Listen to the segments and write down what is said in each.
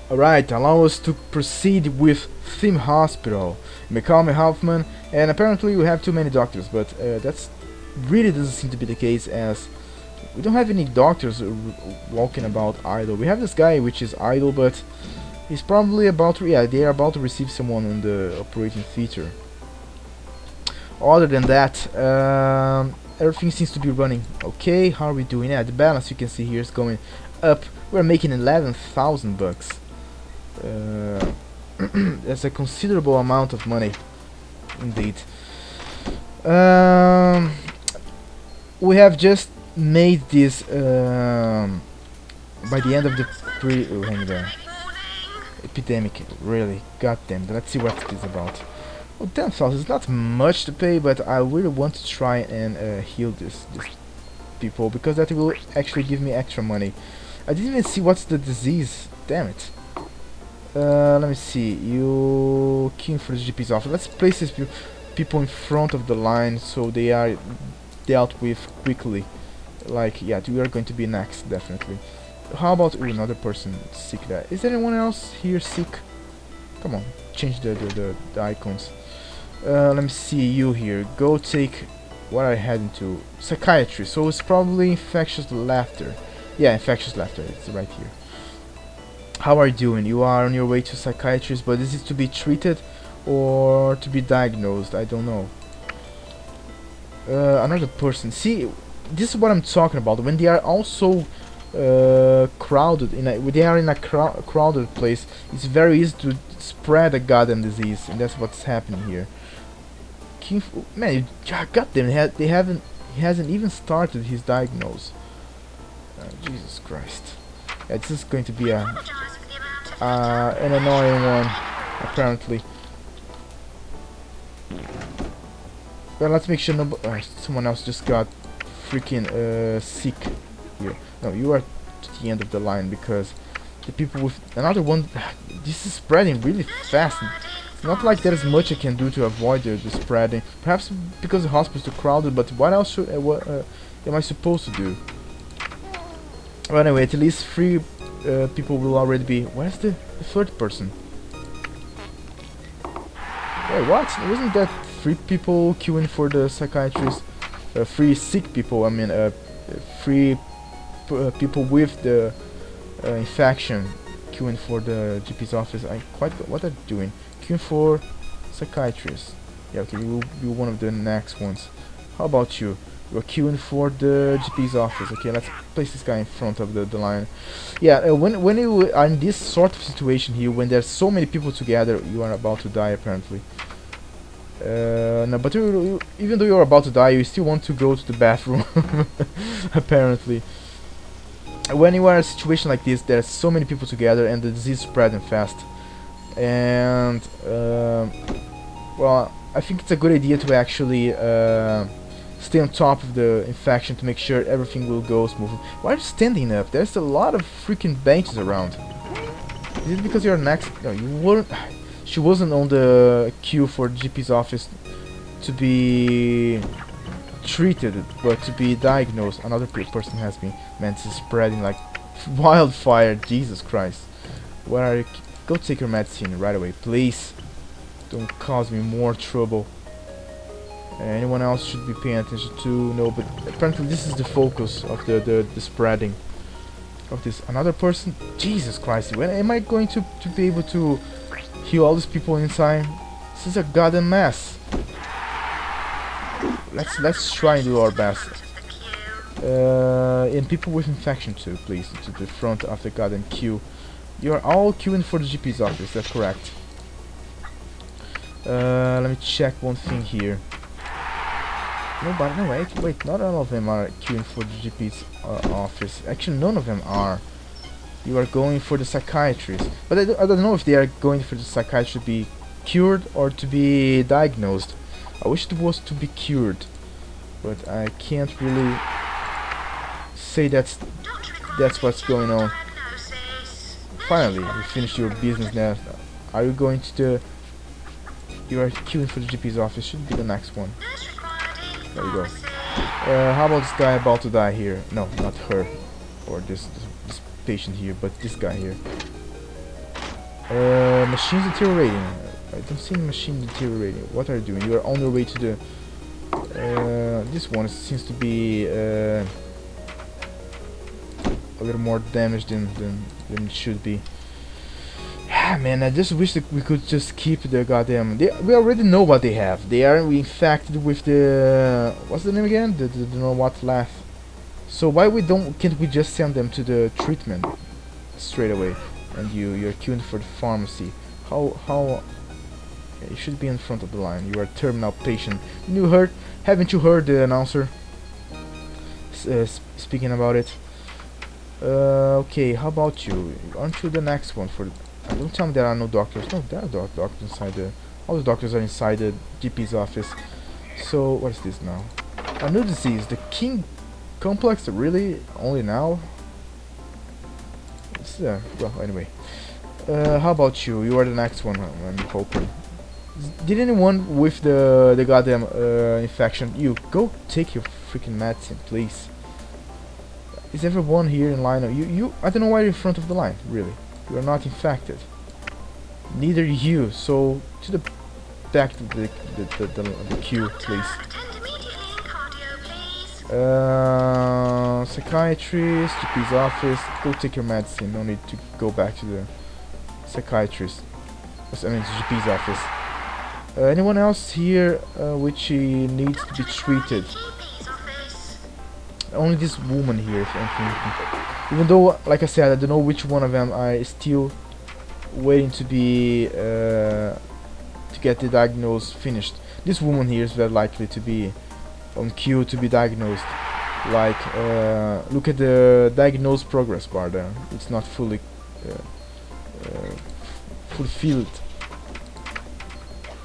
Alright, allow us to proceed with Theme Hospital. You may call me Hauffman, and apparently we have too many doctors, but that's really doesn't seem to be the case, as we don't have any doctors walking about idle. We have this guy which is idle, but he's probably about to, yeah, they are about to receive someone on the operating theater. Other than that, everything seems to be running okay. How are we doing? Yeah, the balance you can see here is going up. We're making 11,000 bucks. That's a considerable amount of money, indeed. We have just made this by the end of the epidemic. Really, goddamn. Let's see what it is about. Well, 10,000 is not much to pay, but I really want to try and heal this people, because that will actually give me extra money. I didn't even see what's the disease. Damn it. Let me see. You queuing for the GP's office. Let's place these people in front of the line so they are dealt with quickly. Like, yeah, we are going to be next, definitely. How about another person sick there? Is anyone else here sick? Come on, change the icons. Let me see you here. Go take what I had into psychiatry. So it's probably infectious laughter. Yeah, infectious laughter. It's right here. How are you doing? You are on your way to psychiatrist, but is it to be treated or to be diagnosed? I don't know. Another person. See, this is what I'm talking about. When they are also crowded, when they are in a crowded place, it's very easy to spread a goddamn disease, and that's what's happening here. Man, goddamn, he hasn't even started his diagnose. Jesus Christ. Yeah, this is going to be an annoying one, apparently. Well, let's make sure someone else just got freaking sick here. No, you are to the end of the line, because the people with another one, this is spreading really fast. It's not like there is much I can do to avoid the spreading. Perhaps because the hospital is too crowded, but what else should, what am I supposed to do? Well, anyway, at least 3 people will already be. Where's the third person? Wait, what? Wasn't that 3 people queuing for the psychiatrist? 3 sick people, I mean, 3 people with the infection queuing for the GP's office. What are they doing? Queuing for psychiatrist. Yeah, okay, you will be one of the next ones. How about you? You're queuing for the GP's office. Okay, let's place this guy in front of the line. Yeah, when you are in this sort of situation here, when there's so many people together, you are about to die, apparently. No, but even though you're about to die, you still want to go to the bathroom, apparently. When you are in a situation like this, there's so many people together and the disease is spreading fast. And, well, I think it's a good idea to actually stay on top of the infection to make sure everything will go smoothly. Why are you standing up? There's a lot of freaking benches around. Is it because you're next? No, you weren't. She wasn't on the queue for GP's office to be treated, but to be diagnosed. Another person has been. Man, this is spreading like wildfire. Jesus Christ. Where are you? Go take your medicine right away, please. Don't cause me more trouble. Anyone else should be paying attention to? No, but apparently this is the focus of the spreading of this. Another person? Jesus Christ, when am I going to be able to heal all these people inside? This is a goddamn mess. Let's try and do our best. And people with infection too, please, to the front of the goddamn queue. You are all queuing for the GP's office, that's correct. Let me check one thing here. Nobody, no, wait, not all of them are queuing for the GP's office. Actually, none of them are. You are going for the psychiatrist. But I don't know if they are going for the psychiatrist to be cured or to be diagnosed. I wish it was to be cured, but I can't really say that's what's going on. Finally, you finished your business now. Are you going to the... You are queuing for the GP's office. Should be the next one. There we go. How about this guy about to die here? No, not her. Or this patient here, but this guy here. Machines deteriorating. I don't see machine deteriorating. What are you doing? You are on your way to the... this one seems to be a little more damaged than it should be. Ah, man, I just wish that we could just keep the goddamn... we already know what they have. They are infected with the... what's the name again? The know what laugh. So why can't we just send them to the treatment straight away? And you're queuing for the pharmacy. How you should be in front of the line. You are a terminal patient. Haven't you heard the announcer speaking about it? Okay, how about you? Aren't you the next one for? Don't tell me there are no doctors. No, there are doctors inside the. All the doctors are inside the GP's office. So what is this now? A new disease. The King Complex. Really? Only now? Well, anyway. How about you? You are the next one, I'm hoping. Did anyone with the goddamn infection? You go take your freaking medicine, please. Is everyone here in line? You I don't know why you're in front of the line. Really, you are not infected. Neither you. So to the back to the queue, please. Psychiatrist, GP's office. Go take your medicine. No need to go back to the psychiatrist. I mean, GP's office. Anyone else here which needs to be treated? Only this woman here, if anything. Even though, like I said, I don't know which one of them are still waiting to be to get the diagnosis finished. This woman here is very likely to be on queue to be diagnosed. Like, look at the diagnose progress bar there. It's not fully fulfilled.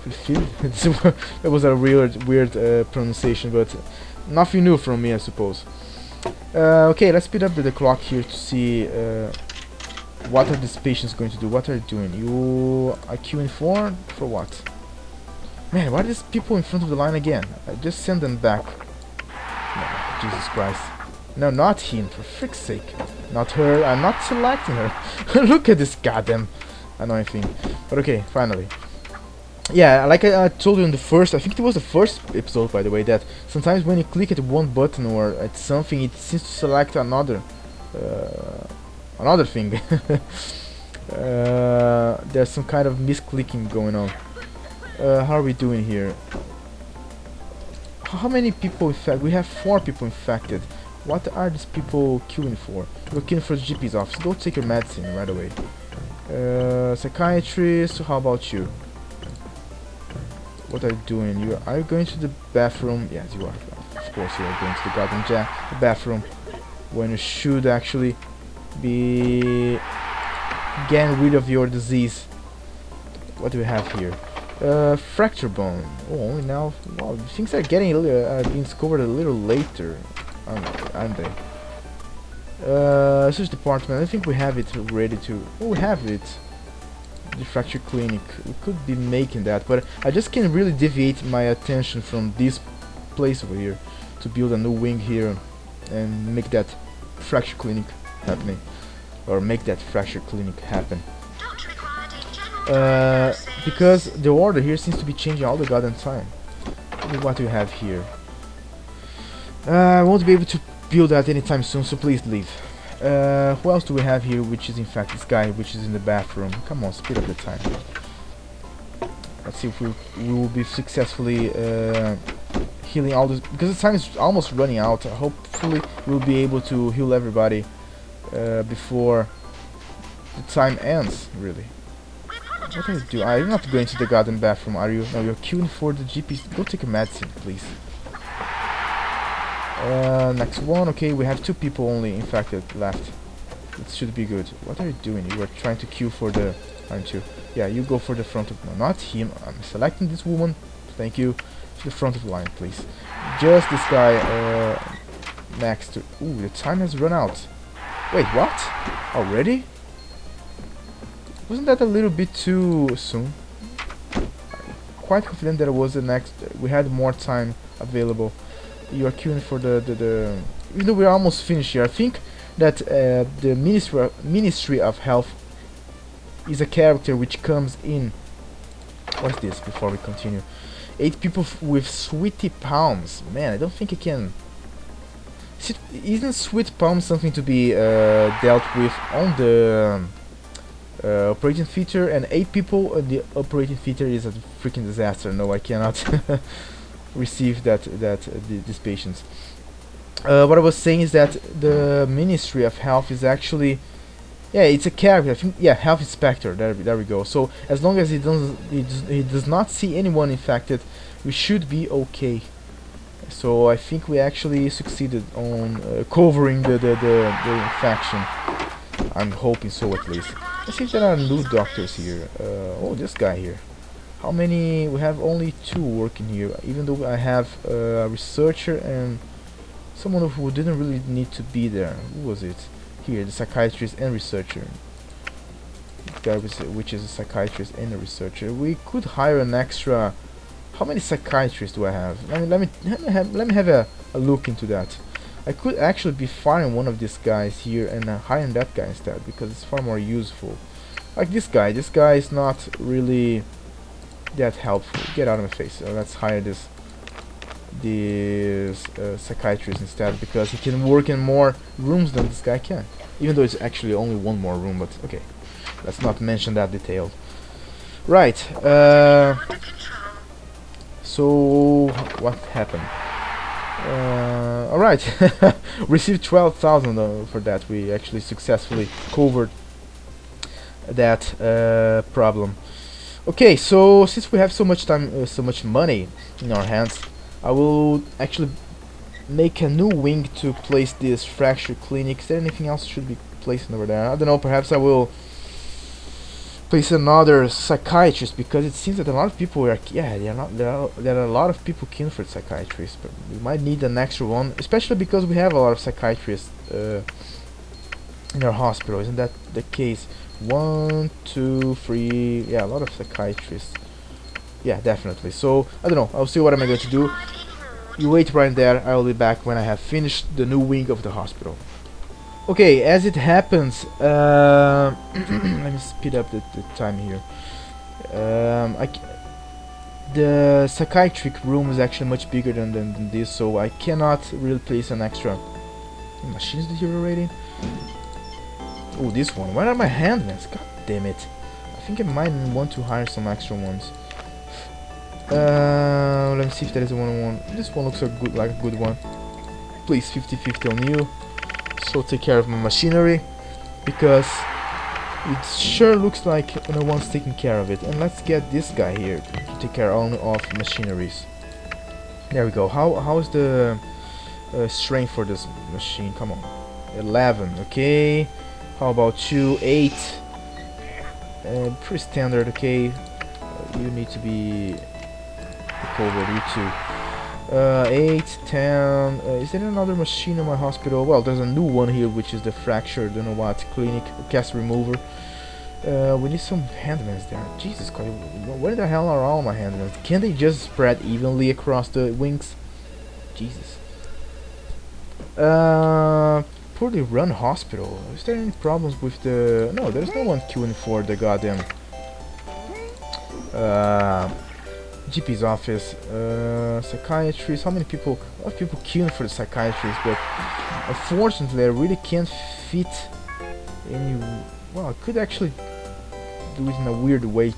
That was a weird pronunciation, but nothing new from me, I suppose. Okay, let's speed up the clock here to see what are these patients going to do. What are you doing? You are queuing for what? Man, why are these people in front of the line again? Just send them back. No, Jesus Christ. No, not him, for frick's sake. Not her, I'm not selecting her. Look at this goddamn annoying thing. But okay, finally. Yeah, like I told you in the first, I think it was the first episode, by the way, that sometimes when you click at one button or at something, it seems to select another thing. There's some kind of misclicking going on. How are we doing here? How many people infected? We have 4 people infected. What are these people queuing for? We're queuing for the GP's office. Go take your medicine right away. Psychiatrist, how about you? What are you doing? Are you going to the bathroom? Yes, you are. Of course you are going to the goddamn bathroom. When you should actually be getting rid of your disease. What do we have here? Fracture bone. Oh, only now. Wow, things are getting being discovered a little later, aren't they? Research department. I think we have it ready to. Oh, we have it. The fracture clinic. We could be making that, but I just can't really deviate my attention from this place over here to build a new wing here and make that fracture clinic happening, or make that fracture clinic happen. Because the order here seems to be changing all the goddamn time. Look at what we have here. I won't be able to build that anytime soon, so please leave. Who else do we have here, which is in fact this guy, which is in the bathroom? Come on, speed up the time. Let's see if we will be successfully healing all this, because the time is almost running out. Hopefully we'll be able to heal everybody before the time ends, really. What are you doing? You're not going to the goddamn bathroom, are you? No, you're queuing for the GP. Go take a medicine, please. Next one. Okay, we have 2 people only infected left. It should be good. What are you doing? You are trying to queue for the... aren't you? Yeah, you go for the front of... No, not him. I'm selecting this woman. Thank you. To the front of the line, please. Just this guy next to... Ooh, the time has run out. Wait, what? Already? Wasn't that a little bit too soon? Quite confident that it was the next... we had more time available. You are queuing for the even though we're almost finished here. I think that the Ministry of Health is a character which comes in. What's this? Before we continue, 8 people with sweaty palms. Man, I don't think I can. Isn't sweet palm something to be dealt with on the operating theater? And 8 people on the operating theater is a freaking disaster. No, I cannot receive these patients. What I was saying is that the Ministry of Health is actually, yeah, it's a character. I think, yeah, Health Inspector. There we go. So as long as he does not see anyone infected, we should be okay. So I think we actually succeeded on covering the infection. I'm hoping so, at least. Let's see if there are new doctors here. Oh, this guy here. How many? We have only 2 working here, even though I have a researcher and someone who didn't really need to be there. Who was it? Here, the psychiatrist and researcher. This guy which is a psychiatrist and a researcher. We could hire an extra. How many psychiatrists do I have? Let me have a look into that. I could actually be firing one of these guys here and hiring that guy instead, because it's far more useful. Like this guy is not really that helpful. Get out of my face. Let's hire this psychiatrist instead, because he can work in more rooms than this guy can. Even though it's actually only one more room, but okay. Let's not mention that detail. Right. So what happened? Alright, received 12,000 for that. We actually successfully covered that problem. Okay, so since we have so much time, so much money in our hands, I will actually make a new wing to place this fracture clinic. Is there anything else should be placed over there? I don't know, perhaps I will place another psychiatrist, because it seems that a lot of people are, yeah, there are a lot of people keen for psychiatrists, but we might need an extra one, especially because we have a lot of psychiatrists in our hospital. Isn't that the case? 1, 2, 3, yeah, a lot of psychiatrists. Yeah, definitely. So I don't know, I'll see what am I going to do. You wait right there. I will be back when I have finished the new wing of the hospital. Okay, as it happens, let me speed up the time here. The psychiatric room is actually much bigger than this, so I cannot really place an extra. Machines deteriorating. Oh, this one. Where are my handmans? God damn it! I think I might want to hire some extra ones. Let me see if there is a one-on-one. This one looks like a good one. Please, 50-50 on you. So take care of my machinery, because it sure looks like no one's taking care of it. And let's get this guy here to take care only of machineries. There we go. How is the strength for this machine? Come on, 11. Okay. How about you? 8. Pretty standard. Okay. You need to be covered. You too. 8, 10. Is there another machine in my hospital? Well, there's a new one here, which is the fracture, don't know what, clinic, cast remover. We need some handmans there. Jesus Christ, where the hell are all my handmans? Can they just spread evenly across the wings? Jesus. Poorly run hospital. Is there any problems with the... No, there's no one queuing for the goddamn... GP's office, psychiatrist. How many people? A lot of people queuing for the psychiatrist, but unfortunately I really can't fit any. Well, I could actually do it in a weird way,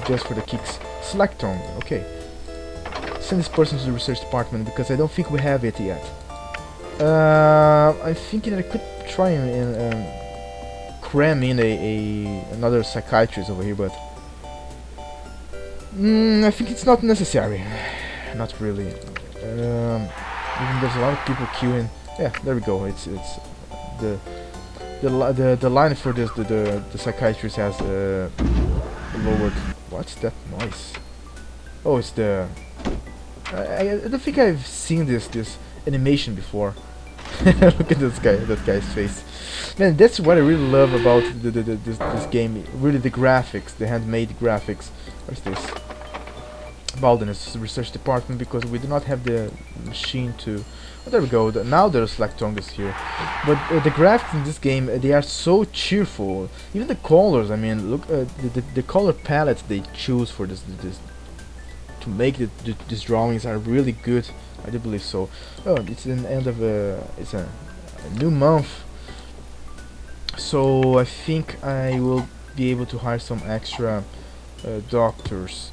just for the kicks. Select on. Okay. Send this person to the research department, because I don't think we have it yet. I'm thinking that I could try and cram in another psychiatrist over here, but. I think it's not necessary. Not really. Even there's a lot of people queuing. Yeah, there we go. It's the line for this the psychiatrist has lowered. What's that noise? Oh, it's the. I don't think I've seen this animation before. Look at that guy's face. Man, that's what I really love about this game. Really, the graphics, the handmade graphics. What's this? about the research department because we do not have the machine to. Oh, there we go. Now there's Lactongus here, but the graphics in this game they are so cheerful. Even the colors. I mean, look the color palettes they choose for this to make these drawings are really good. I do believe so. Oh, it's an end of it's a new month, so I think I will be able to hire some extra doctors.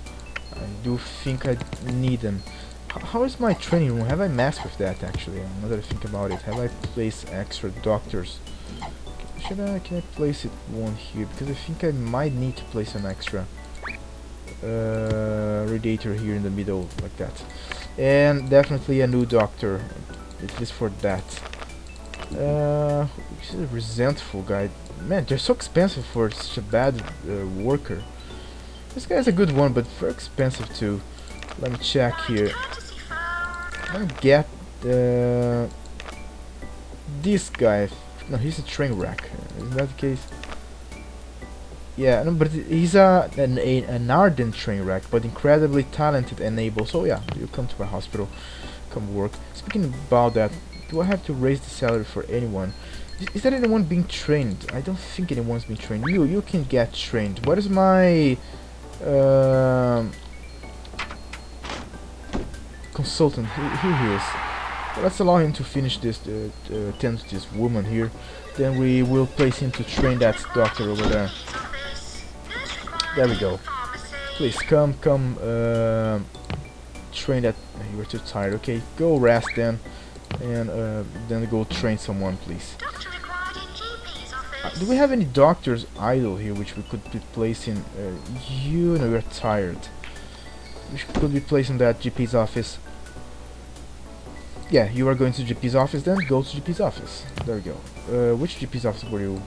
I do think I need them. How is my training room? Have I messed with that actually? Now that I think about it, have I placed extra doctors? Can I place it one here? Because I think I might need to place an extra radiator here in the middle like that. And definitely a new doctor, at least for that. This is a resentful guy. Man, they're so expensive for such a bad worker. This guy's a good one, but very expensive too. Let me check here. Let me get this guy. No, he's a train wreck. Is that the case? Yeah, no, but he's an ardent train wreck, but incredibly talented and able. So yeah, you come to my hospital, come work. Speaking about that, do I have to raise the salary for anyone? Is there anyone being trained? I don't think anyone's being trained. You can get trained. What is my consultant? Here he is. Well, let's allow him to finish this, tend to this woman here. Then we will place him to train that doctor over there. There we go. Please come, train that. You were too tired. Okay, go rest then, and then go train someone, please. Do we have any doctors idle here which we could be placing? You know, you're tired. We could be placing that GP's office. Yeah, you are going to GP's office. Then go to GP's office. There we go. Which GP's office were you?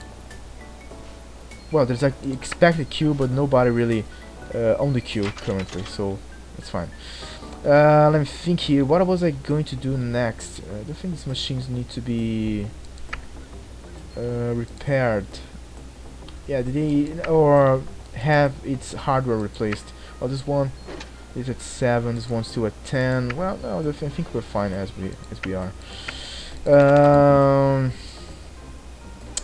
Well, there's like expected queue, but nobody really on the queue currently, so that's fine. Let me think here. What was I going to do next? I don't think these machines need to be repaired. Yeah, did they or have its hardware replaced? Oh, this one is at 7. This one's still at 10. Well, no, I think we're fine as we are.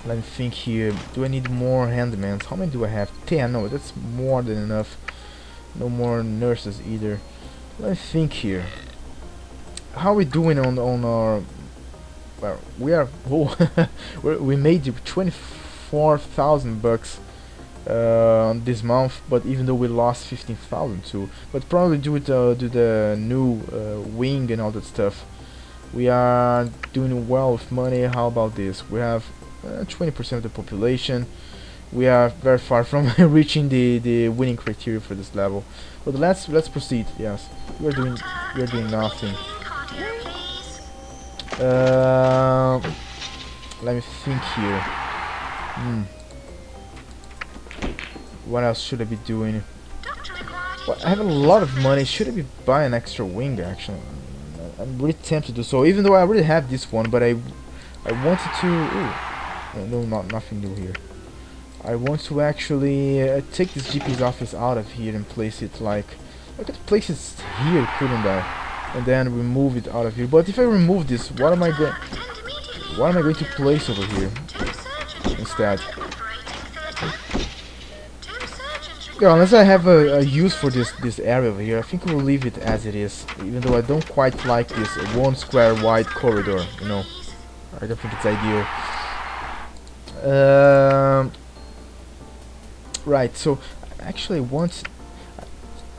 Let me think here. Do I need more handmans? How many do I have? 10. No, that's more than enough. No more nurses either. Let me think here. How are we doing on our? Well, we are. Oh, we made 24,000 bucks this month, but even though we lost 15,000 too, but probably due to the new wing and all that stuff, we are doing well with money. How about this? We have 20% of the population. We are very far from reaching the winning criteria for this level. But let's proceed. Yes, we are doing nothing. Let me think here. What else should I be doing? Well, I have a lot of money. Should I be buying an extra wing? Actually, I'm really tempted to do so. Even though I already have this one, but I wanted to. Ooh, no, nothing new here. I want to actually take this GP's office out of here and place it like I could place it here, couldn't I? And then remove it out of here. But if I remove this, what am I going to place over here instead? Yeah, unless I have a use for this area over here, I think we'll leave it as it is. Even though I don't quite like this 1 square wide corridor, you know. I don't think it's ideal. Right, so actually once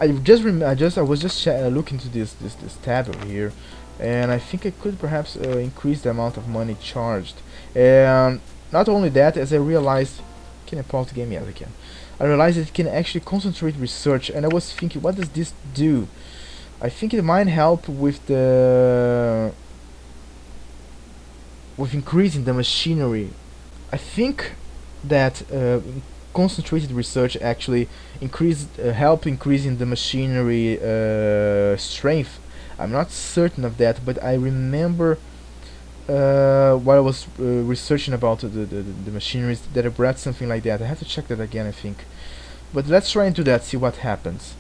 I was just looking to this tab over here, and I think I could perhaps increase the amount of money charged. And not only that, as I realized, can I pause the game? Yes, I can. I realized it can actually concentrate research, and I was thinking, what does this do? I think it might help with increasing the machinery. I think that concentrated research actually help increasing the machinery strength. I'm not certain of that, but I remember while I was researching about the machineries that I read something like that. I have to check that again, I think. But let's try and do that, see what happens.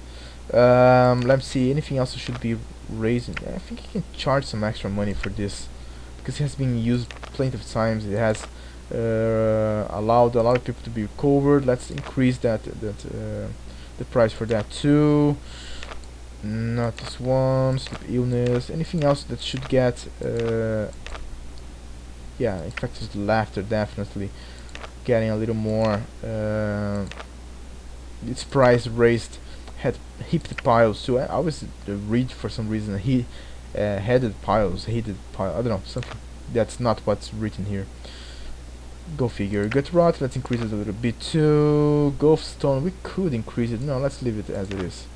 Let's see, anything else I should be raising? I think I can charge some extra money for this because it has been used plenty of times. It has allowed a lot of people to be recovered. Let's increase the price for that too. Not this one. Sleep illness. Anything else that should get yeah, infectious laughter, definitely getting a little more its price raised. Had heaped piles too. I always read for some reason headed piles, heated pile. I don't know, something that's not what's written here. Go figure. Gut rot, let's increase it a little bit too. Ghost stone, we could increase it. No, let's leave it as it is.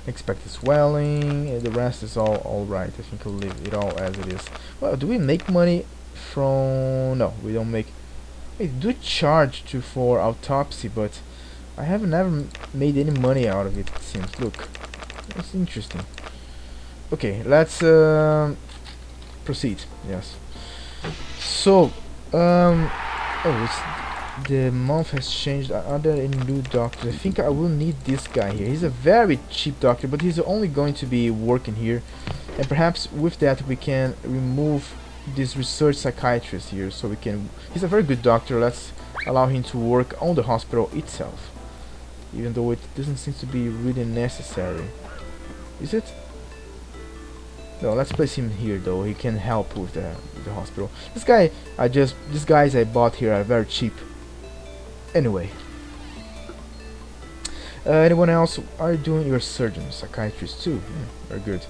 Expected swelling, and the rest is all alright. I think I'll leave it all as it is. Well, do we make money from... No, we don't make... We do charge for autopsy, but I have never made any money out of it, it seems. Look, that's interesting. Okay, let's proceed. Yes. So, oh, the month has changed. Are there any new doctors? I think I will need this guy here. He's a very cheap doctor, but he's only going to be working here. And perhaps with that we can remove this research psychiatrist here, so we can... He's a very good doctor. Let's allow him to work on the hospital itself, even though it doesn't seem to be really necessary. Is it? No, let's place him here though. He can help with the hospital. These guys I bought here are very cheap. Anyway, anyone else? Are you doing your surgeon, psychiatrist too? Very good.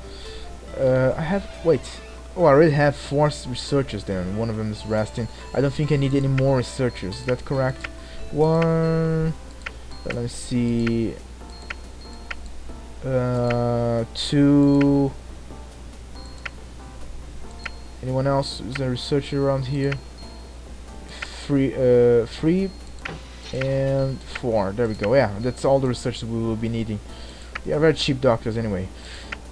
I have... Wait. Oh, I already have 4 researchers there, and one of them is resting. I don't think I need any more researchers. Is that correct? 1. Let me see. 2. Anyone else? Is there a researcher around here? 3 and 4. There we go. Yeah, that's all the researchers we will be needing. They are very cheap doctors anyway.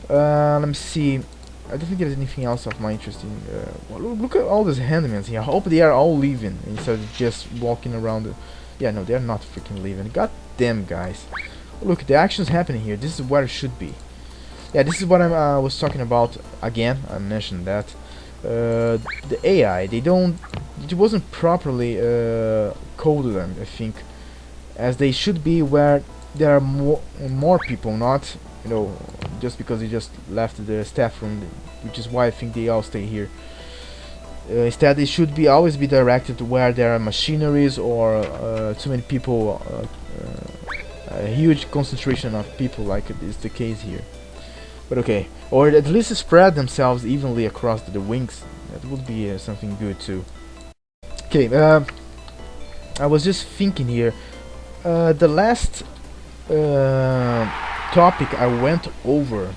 Let me see. I don't think there's anything else of my interest in. Well, look at all these handmaids here. I hope they are all leaving instead of just walking around. Yeah, no, they're not freaking leaving. God damn, guys. Look, the action's happening here. This is where it should be. Yeah, this is what I was talking about. Again, I mentioned that. The AI, it wasn't properly coded, I think, as they should be, where there are more people, not, you know, just because they just left the staff room, which is why I think they all stay here. Instead, they should be always be directed where there are machineries or too many people, a huge concentration of people, like is the case here. But okay, or at least spread themselves evenly across the wings. That would be something good too. Okay, I was just thinking here. The last topic I went over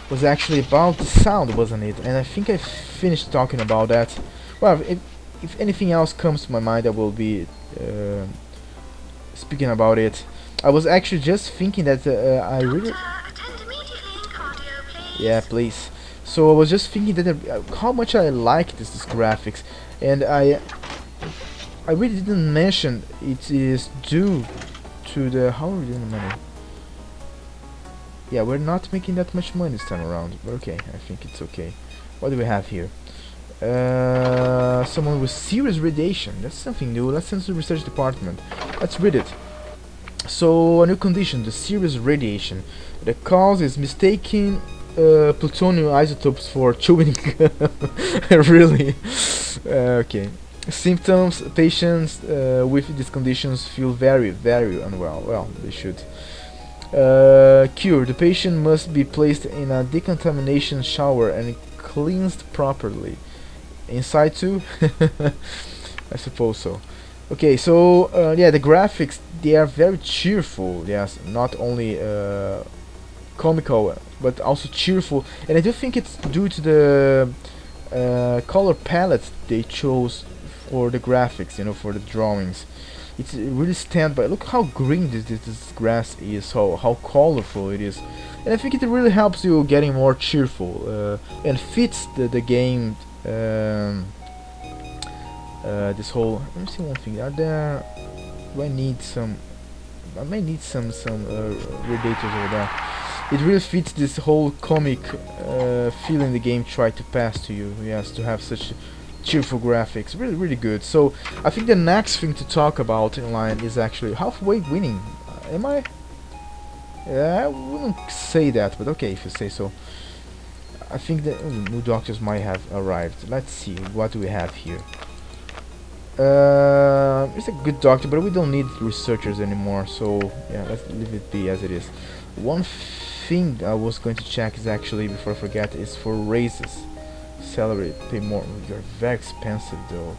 was actually about the sound, wasn't it? And I think I finished talking about that. Well, if anything else comes to my mind, I will be speaking about it. I was actually just thinking that I really... Yeah, please. So I was just thinking that how much I like this graphics, and I really didn't mention it is due to the... How are we doing the money? Yeah, we're not making that much money this time around, but okay, I think it's okay. What do we have here? Someone with serious radiation. That's something new. Let's send to the research department. Let's read it. So, a new condition, the serious radiation. The cause is mistaking plutonium isotopes for chewing gum. Really? Okay. Symptoms: patients with these conditions feel very, very unwell. Well, they should. Cure: the patient must be placed in a decontamination shower and cleansed properly. Inside too? I suppose so. Okay, so yeah, the graphics, they are very cheerful. Yes, not only comical but also cheerful, and I do think it's due to the color palette they chose for the graphics, you know, for the drawings. It's really stand by. Look how green this grass is, how colorful it is, and I think it really helps you getting more cheerful and fits the game. This whole... Let me see one thing. Do I need some I may need some radiators over there. It really fits this whole comic feeling the game tried to pass to you. Yes, to have such cheerful graphics, really, really good. So I think the next thing to talk about in line is actually halfway winning. Am I? Yeah, I wouldn't say that, but okay if you say so. I think the new doctors might have arrived. Let's see, what do we have here? It's a good doctor, but we don't need researchers anymore, so yeah, let's leave it be as it is. One thing I was going to check is actually, before I forget, is for raises. Salary, pay more. You're very expensive though.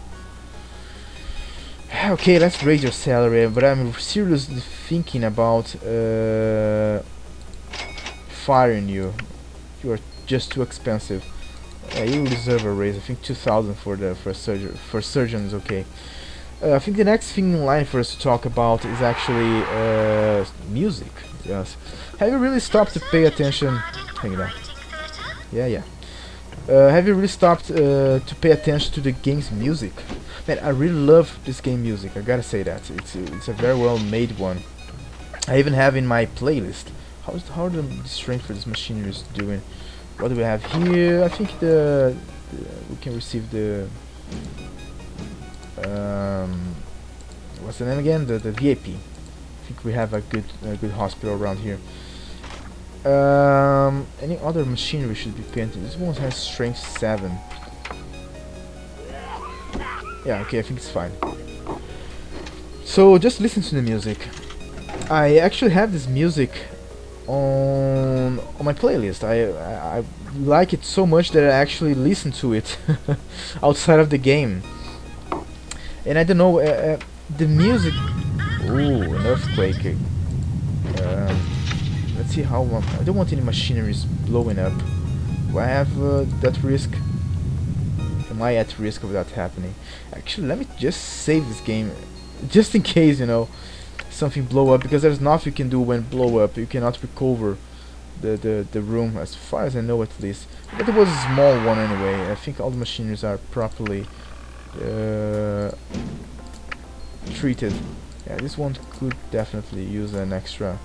Okay, let's raise your salary, but I'm seriously thinking about firing you. You are just too expensive. You deserve a raise. I think 2,000 for surgeons. Okay. I think the next thing in line for us to talk about is actually music. Yes. Have you really stopped to pay attention? Hang on. Yeah. Have you really stopped to pay attention to the game's music? Man, I really love this game music. I gotta say that it's a very well made one. I even have in my playlist. How the strength for this machinery is doing? What do we have here? I think we can receive the what's the name again? The VIP. I think we have a good hospital around here. Any other machinery should be painted. This one has strength 7. Yeah, okay, I think it's fine. So just listen to the music. I actually have this music on my playlist. I like it so much that I actually listen to it outside of the game. And I don't know, the music. Ooh, an earthquake. Let's see how. I don't want any machineries blowing up. Do I have that risk? Am I at risk of that happening? Actually, let me just save this game, just in case, you know, something blow up, because there's nothing you can do when blow up. You cannot recover the room, as far as I know, at least. But it was a small one anyway. I think all the machineries are properly treated. Yeah, this one could definitely use an extra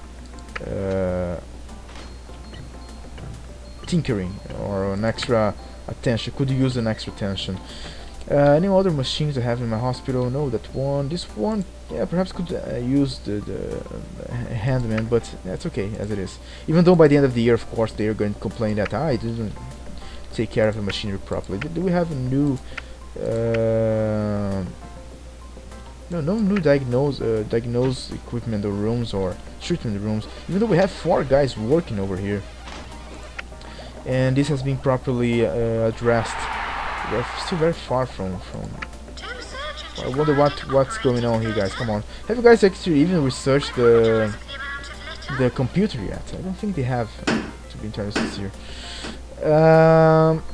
tinkering or an extra attention. Could use an extra attention. Any other machines I have in my hospital? No, that one. This one, yeah, perhaps could use the handman, but that's okay as it is. Even though by the end of the year, of course, they are going to complain that I didn't take care of the machinery properly. Do we have a new? No new diagnose equipment or rooms or treatment rooms. Even though we have 4 guys working over here, and this has been properly addressed. We're still very far from. I wonder what's going on here, guys. Come on, have you guys actually even researched the computer yet? I don't think they have, to be entirely sincere.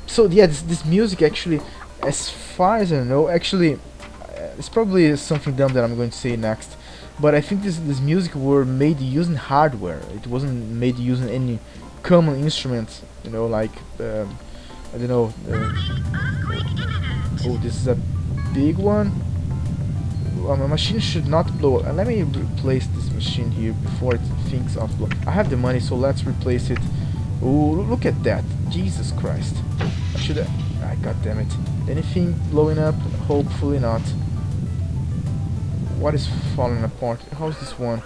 So yeah, this music actually, as far as I know, actually, it's probably something dumb that I'm going to say next, but I think this music were made using hardware. It wasn't made using any common instruments, you know, like I don't know. Oh, this is a big one. My machine should not blow up. Let me replace this machine here before it thinks of blow. I have the money, so let's replace it. Oh, look at that! Jesus Christ! I should have. Ah, God damn it! Anything blowing up? Hopefully not. What is falling apart? How's this one?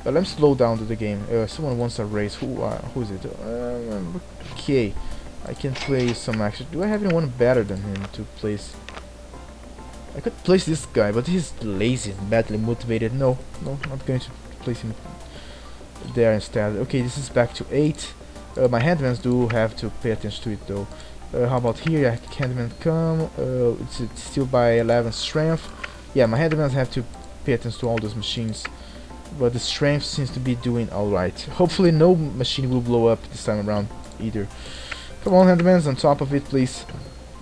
Let me slow down to the game. Someone wants a race. Who is it? Okay, I can play some action. Do I have anyone better than him to place? I could place this guy, but he's lazy and badly motivated. No, not going to place him there instead. Okay, this is back to 8. My handmans do have to pay attention to it though. How about here? Yeah, handman come. It's still by 11 strength. Yeah, my handmans have to pay attention to all those machines, but the strength seems to be doing alright. Hopefully no machine will blow up this time around either. Come on, handmans, on top of it, please.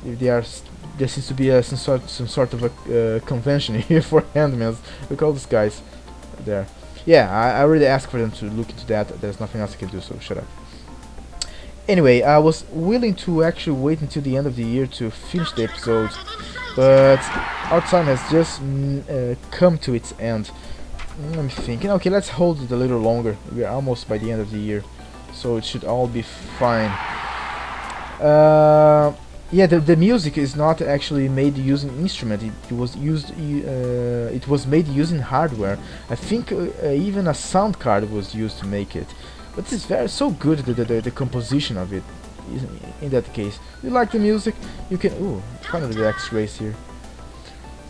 If they are, there seems to be some sort of a convention here for handmans. Look at all these guys there. Yeah, I already asked for them to look into that. There's nothing else I can do, so shut up. Anyway, I was willing to actually wait until the end of the year to finish the episode, but our time has just come to its end. I'm thinking, okay, let's hold it a little longer. We are almost by the end of the year, so it should all be fine. Yeah, the music is not actually made using instrument. It was used. It was made using hardware. I think even a sound card was used to make it. But it's very so good the composition of it. In that case, you like the music? You can. Ooh, finally the X-rays here.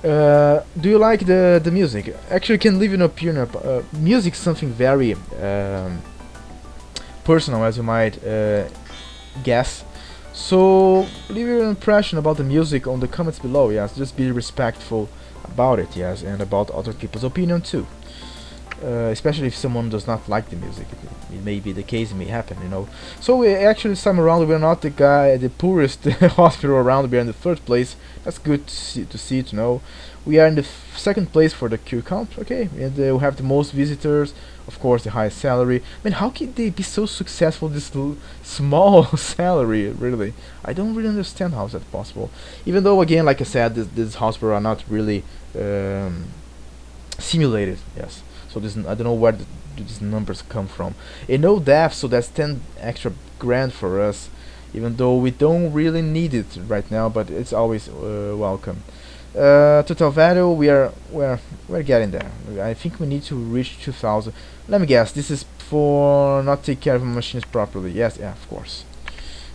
Do you like the music? Actually, you can leave an opinion. Music is something very personal, as you might guess. So leave your impression about the music on the comments below. Yes, just be respectful about it. Yes, and about other people's opinion too. Especially if someone does not like the music, it may be the case, it may happen, you know. So we actually, this time around, we're not the poorest hospital around. We are in the third place. That's good to see, to know. We are in the second place for the cure count, okay, and we have the most visitors, of course, the highest salary. I mean, how can they be so successful this small salary, really? I don't really understand how is that possible. Even though, again, like I said, this hospital are not really simulated, yes. So this, I don't know where these numbers come from. And no deaths, so that's 10 extra grand for us, even though we don't really need it right now, but it's always welcome. Total value, we're getting there. I think we need to reach 2,000. Let me guess, this is for not take care of machines properly. Yes, yeah, of course.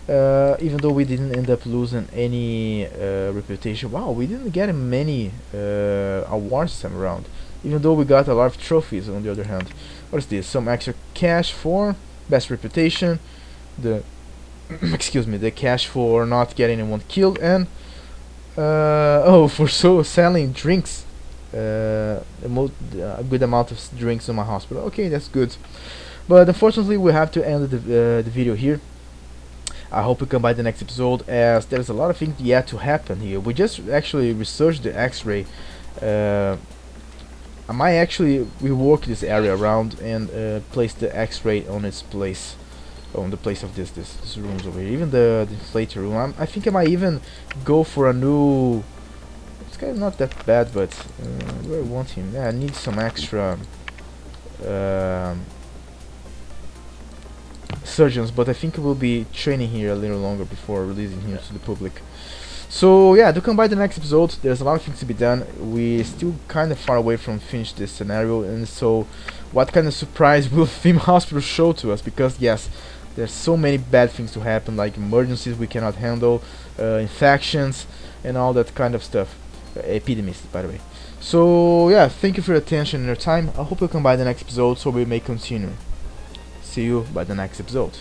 Even though we didn't end up losing any reputation. Wow, we didn't get many awards this time around. Even though we got a lot of trophies, on the other hand. What is this? Some extra cash for best reputation. The excuse me, the cash for not getting anyone killed, and oh, for selling drinks. A good amount of drinks in my hospital. Okay, that's good. But unfortunately, we have to end the video here. I hope you come by the next episode, as there's a lot of things yet to happen here. We just actually researched the X-ray. I might actually rework this area around and place the X-ray on its place, on the place of this rooms over here. Even the inflator room. I think I might even go for a new. It's kind of not that bad, but where I want him? Yeah, I need some extra surgeons, but I think we'll be training here a little longer before releasing him to the public. So yeah, do come by the next episode. There's a lot of things to be done. We're still kind of far away from finish this scenario, and so what kind of surprise will Theme Hospital show to us? Because yes, there's so many bad things to happen, like emergencies we cannot handle, infections, and all that kind of stuff. Epidemics, by the way. So yeah, thank you for your attention and your time. I hope you'll come by the next episode so we may continue. See you by the next episode.